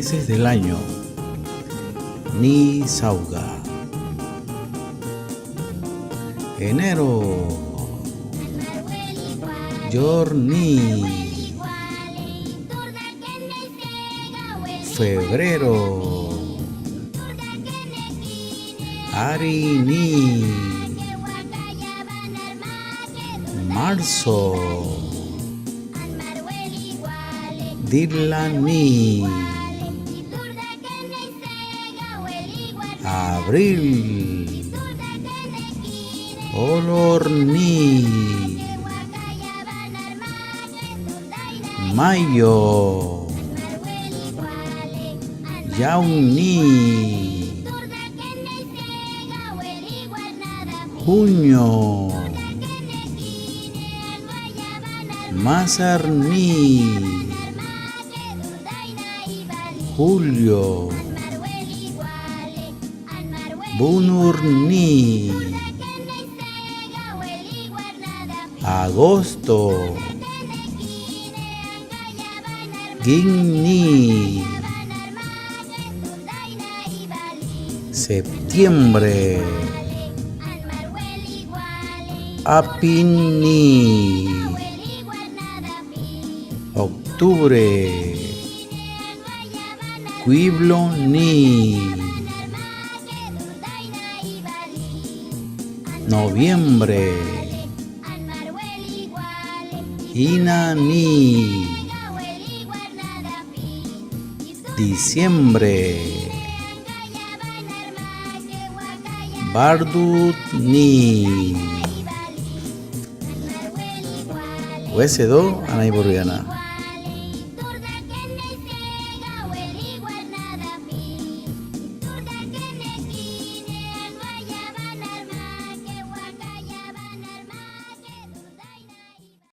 meses del año. Ni sauga. Enero. Giorni. Febrero. Arini. Marzo. Dilani. Abril. Olorni. Mayo. Yauni. Junio. Mazarni. Julio. Bunurni. Agosto. Ginni. Septiembre. Apini. Octubre. Quibloni. Noviembre. Inani. Diciembre. Bardutni. Huesedo, Anay Borriana.